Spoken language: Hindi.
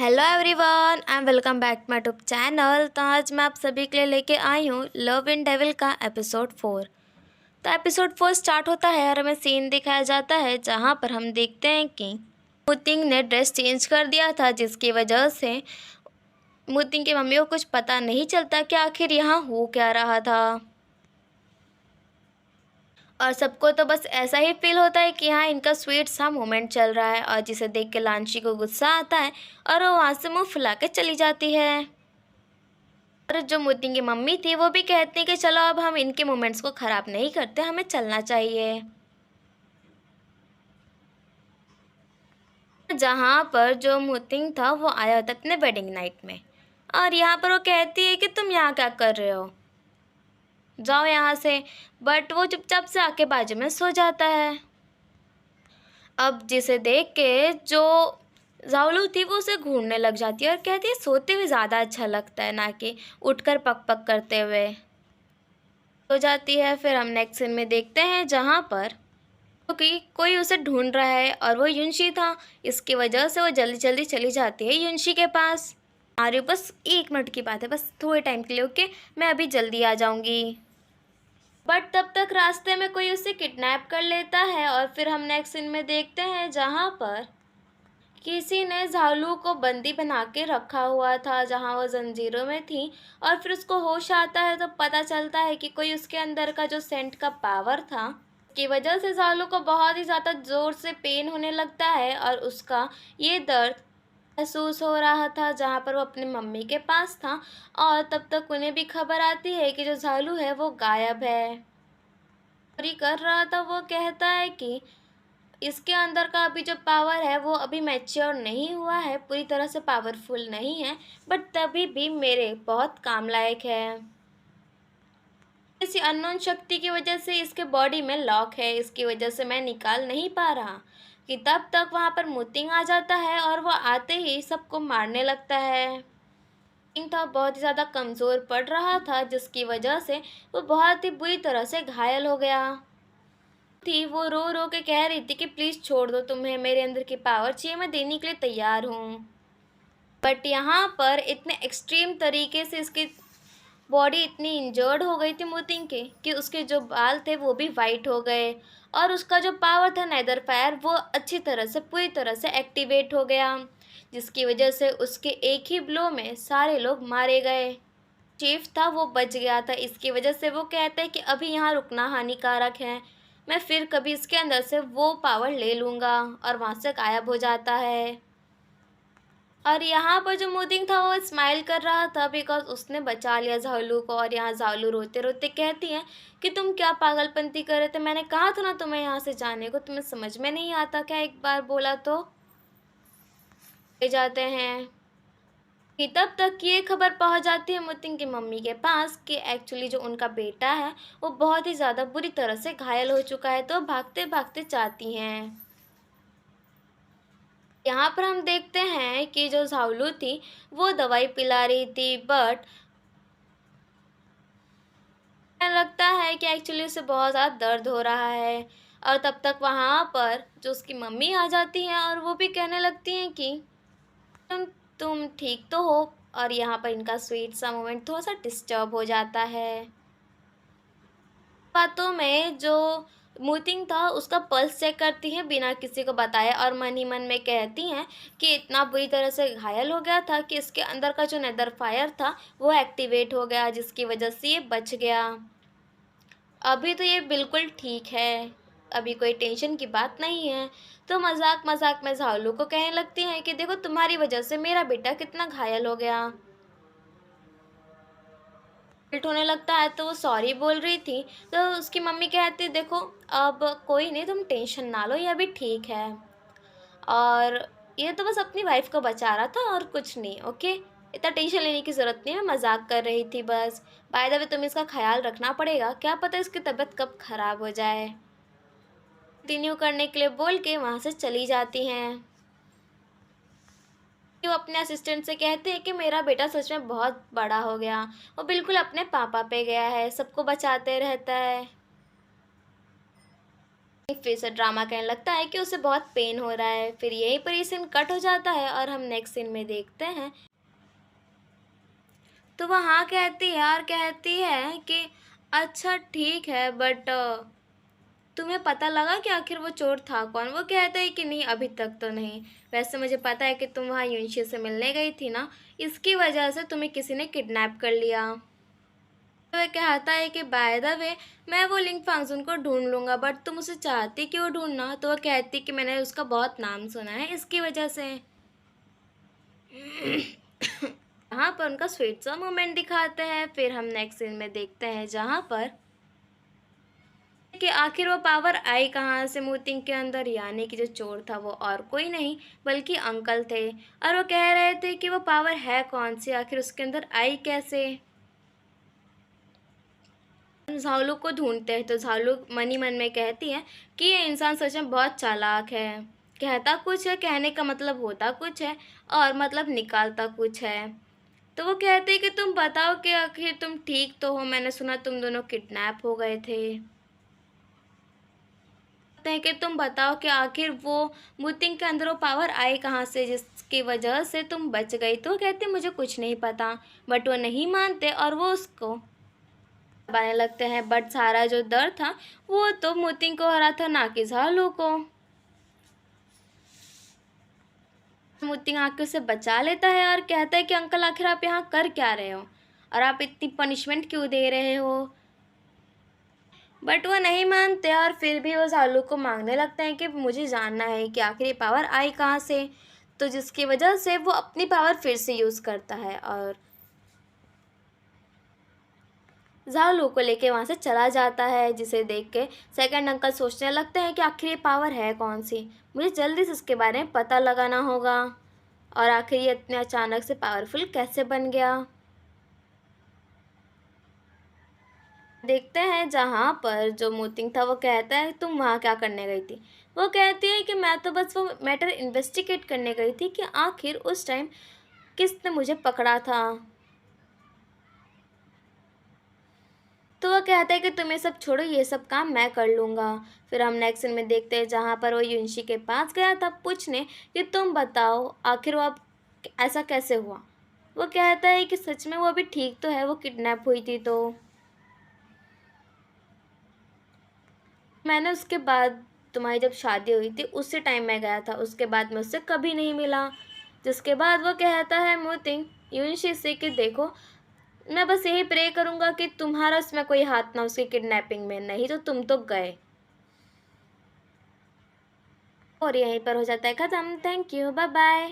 Hello everyone, I am welcome back to my YouTube channel. तो आज मैं आप सभी के लिए लेके आई हूँ लव इन डेविल का एपिसोड 4। तो एपिसोड 4 स्टार्ट होता है और हमें सीन दिखाया जाता है जहाँ पर हम देखते हैं कि मुतिंग ने ड्रेस चेंज कर दिया था, जिसकी वजह से मुतिंग की मम्मी को कुछ पता नहीं चलता कि आखिर यहाँ हो क्या रहा था। और सबको तो बस ऐसा ही फील होता है कि हाँ, इनका स्वीट सा मोमेंट चल रहा है, और जिसे देख के लांशी को गुस्सा आता है और वो वहाँ से मुंह फुला के चली जाती है। और जो मुतिंग की मम्मी थी वो भी कहती है कि चलो अब हम इनके मोमेंट्स को ख़राब नहीं करते, हमें चलना चाहिए। जहाँ पर जो मुतिंग था वो आया था अपने वेडिंग नाइट में, और यहाँ पर वो कहती है कि तुम यहाँ क्या कर रहे हो, जाओ यहाँ से। बट वो चुपचाप से आके बाजू में सो जाता है। अब जिसे देख के जो जाओलू थी वो उसे घूरने लग जाती है और कहती है सोते हुए ज़्यादा अच्छा लगता है, ना कि उठकर पक पक करते हुए। हो जाती है। फिर हम नेक्स्ट सीन में देखते हैं जहाँ पर क्योंकि कोई उसे ढूंढ रहा है और वो युनशी था। इसकी वजह से वो जल्दी जल्दी चली जाती है युनशी के पास। आ रही हूँ, बस 1 मिनट की बात है, बस थोड़े टाइम के लिए, ओके, मैं अभी जल्दी आ जाऊँगी। बट तब तक रास्ते में कोई उसे किडनैप कर लेता है। और फिर हम नेक्स्ट सीन में देखते हैं जहाँ पर किसी ने झालू को बंदी बना के रखा हुआ था, जहाँ वो जंजीरों में थी। और फिर उसको होश आता है तो पता चलता है कि कोई उसके अंदर का जो सेंट का पावर था की वजह से झालू को बहुत ही ज़्यादा ज़ोर से पेन होने लगता है, और उसका ये दर्द महसूस हो रहा था जहाँ पर वो अपनी मम्मी के पास था। और तब तक उन्हें भी खबर आती है कि जो झालू है वो गायब है। चोरी कर रहा था, वो कहता है कि इसके अंदर का अभी जो पावर है वो अभी मैच्योर नहीं हुआ है, पूरी तरह से पावरफुल नहीं है, बट तभी भी मेरे बहुत काम लायक है। किसी अननोन शक्ति की वजह से इसके बॉडी में लॉक है, इसकी वजह से मैं निकाल नहीं पा रहा। कि तब तक वहाँ पर मुतिंग आ जाता है और वो आते ही सबको मारने लगता है। मुतिंग था बहुत ही ज़्यादा कमज़ोर पड़ रहा था, जिसकी वजह से वो बहुत ही बुरी तरह से घायल हो गया थी। वो रो रो के कह रही थी कि प्लीज़ छोड़ दो, तुम्हें मेरे अंदर की पावर चाहिए, मैं देने के लिए तैयार हूँ। बट यहाँ पर इतने एक्सट्रीम तरीके से इसकी बॉडी इतनी इंजर्ड हो गई थी मोतिंग के कि उसके जो बाल थे वो भी वाइट हो गए, और उसका जो पावर था नेदर फायर वो अच्छी तरह से पूरी तरह से एक्टिवेट हो गया, जिसकी वजह से उसके एक ही ब्लो में सारे लोग मारे गए। चीफ था वो बच गया था। इसकी वजह से वो कहता है कि अभी यहाँ रुकना हानिकारक है, मैं फिर कभी इसके अंदर से वो पावर ले लूँगा, और वहाँ से गायब हो जाता है। और यहाँ पर जो मोदिंग था वो स्माइल कर रहा था बिकॉज उसने बचा लिया झालू को। और यहाँ झालू रोते रोते कहती है कि तुम क्या पागलपंती कर रहे थे, मैंने कहा था ना तुम्हें यहाँ से जाने को, तुम्हें समझ में नहीं आता क्या, एक बार बोला तो। ले जाते हैं कि तब तक ये खबर पहुंच जाती है मुतिंग की मम्मी के पास कि एक्चुअली जो उनका बेटा है वो बहुत ही ज़्यादा बुरी तरह से घायल हो चुका है, तो भागते भागते जाती हैं। यहाँ पर हम देखते हैं कि जो झावलू थी वो दवाई पिला रही थी, बट लगता है कि एक्चुअली उसे बहुत ज़्यादा दर्द हो रहा है। और तब तक वहाँ पर जो उसकी मम्मी आ जाती हैं और वो भी कहने लगती हैं कि तुम तुम ठीक तो हो। और यहाँ पर इनका स्वीट सा मोमेंट थोड़ा सा डिस्टर्ब हो जाता है। बातों में जो मुतिंग था उसका पल्स चेक करती हैं बिना किसी को बताए, और मन ही मन में कहती हैं कि इतना बुरी तरह से घायल हो गया था कि इसके अंदर का जो नेदर फायर था वो एक्टिवेट हो गया, जिसकी वजह से ये बच गया। अभी तो ये बिल्कुल ठीक है, अभी कोई टेंशन की बात नहीं है। तो मजाक मजाक में झालू को कहने लगती हैं कि देखो तुम्हारी वजह से मेरा बेटा कितना घायल हो गया। गिल्ट होने लगता है तो वो सॉरी बोल रही थी। तो उसकी मम्मी कहती देखो अब कोई नहीं, तुम टेंशन ना लो, ये अभी ठीक है, और ये तो बस अपनी वाइफ को बचा रहा था और कुछ नहीं, ओके, इतना टेंशन लेने की ज़रूरत नहीं है, मैं मजाक कर रही थी बस। बाय द वे तुम्हें इसका ख्याल रखना पड़ेगा, क्या पता इसकी तबीयत कब ख़राब हो जाए। कंटिन्यू करने के लिए बोल के वहाँ से चली जाती हैं। वो अपने असिस्टेंट से कहते हैं कि मेरा बेटा सच में बहुत बड़ा हो गया, वो बिल्कुल अपने पापा पे गया है, सबको बचाते रहता है। फिर से ड्रामा कहने लगता है कि उसे बहुत पेन हो रहा है। फिर यहीं पर ये सीन कट हो जाता है और हम नेक्स्ट सीन में देखते हैं तो वो हाँ कहती है और कहती है कि अच्छा ठीक है, बट तुम्हें पता लगा कि आखिर वो चोर था कौन? वो कहता है कि नहीं, अभी तक तो नहीं। वैसे मुझे पता है कि तुम वहाँ यूनशी से मिलने गई थी ना, इसकी वजह से तुम्हें किसी ने किडनैप कर लिया। तो वह कहता है कि बाय द वे मैं वो लिंग फंक्शन को ढूंढ लूँगा, बट तुम उसे चाहती क्यों ढूंढना? तो वह कहती कि मैंने उसका बहुत नाम सुना है, इसकी वजह से। यहाँ पर उनका स्वीट सा मोमेंट दिखाते हैं। फिर हम नेक्स्ट सीन में देखते हैं जहाँ पर कि आखिर वो पावर आई कहाँ से मूतिंग के अंदर, यानी कि जो चोर था वो और कोई नहीं बल्कि अंकल थे। और वो कह रहे थे कि वो पावर है कौन सी, आखिर उसके अंदर आई कैसे। झालू को ढूंढते हैं तो झालू मन ही मन में कहती है कि ये इंसान सच में बहुत चालाक है, कहता कुछ है, कहने का मतलब होता कुछ है और मतलब निकालता कुछ है। तो वो कहते हैं कि तुम बताओ कि आखिर तुम ठीक तो हो, मैंने सुना तुम दोनों किडनैप हो गए थे। कहते हैं कि तुम बताओ कि आखिर वो मुतिंग के अंदर वो पावर आई कहाँ से जिसकी वजह से तुम बच गई। तो वो कहते मुझे कुछ नहीं पता, बट वो नहीं मानते और वो उसको दबाने लगते हैं। बट सारा जो दर्द था वो तो मुतिंग को हो रहा था, ना कि झालू को। मुतिंग आके उसे बचा लेता है और कहता है कि अंकल आखिर आप यहाँ कर क्या रहे हो और आप इतनी पनिशमेंट क्यों दे रहे हो। बट वो नहीं मानते और फिर भी वो झालू को मांगने लगते हैं कि मुझे जानना है कि आखिर ये पावर आई कहाँ से। तो जिसकी वजह से वो अपनी पावर फिर से यूज़ करता है और झालू को लेके वहाँ से चला जाता है, जिसे देख के सेकंड अंकल सोचने लगते हैं कि आखिर ये पावर है कौन सी, मुझे जल्दी से इसके बारे में पता लगाना होगा और आखिर ये इतने अचानक से पावरफुल कैसे बन गया। देखते हैं जहाँ पर जो मोतिंग था वो कहता है तुम वहाँ क्या करने गई थी। वो कहती है कि मैं तो बस वो मैटर इन्वेस्टिगेट करने गई थी कि आखिर उस टाइम किसने मुझे पकड़ा था। तो वो कहता है कि तुम ये सब छोड़ो, ये सब काम मैं कर लूँगा। फिर हम नेक्स्ट सीन में देखते हैं जहाँ पर वो युंशी के पास गया था पूछने कि तुम बताओ आखिर वो अब ऐसा कैसे हुआ। वो कहता है कि सच में वो अभी ठीक तो है, वो किडनैप हुई थी। तो मैंने उसके बाद तुम्हारी जब शादी हुई थी उसी टाइम मैं गया था, उसके बाद मैं उससे कभी नहीं मिला। जिसके बाद वो कहता है मोतिंग युंशी से कि देखो मैं बस यही प्रे करूँगा कि तुम्हारा उसमें कोई हाथ ना उसकी किडनैपिंग में, नहीं तो तुम तो गए। और यहीं पर हो जाता है ख़त्म। Thank you, bye bye.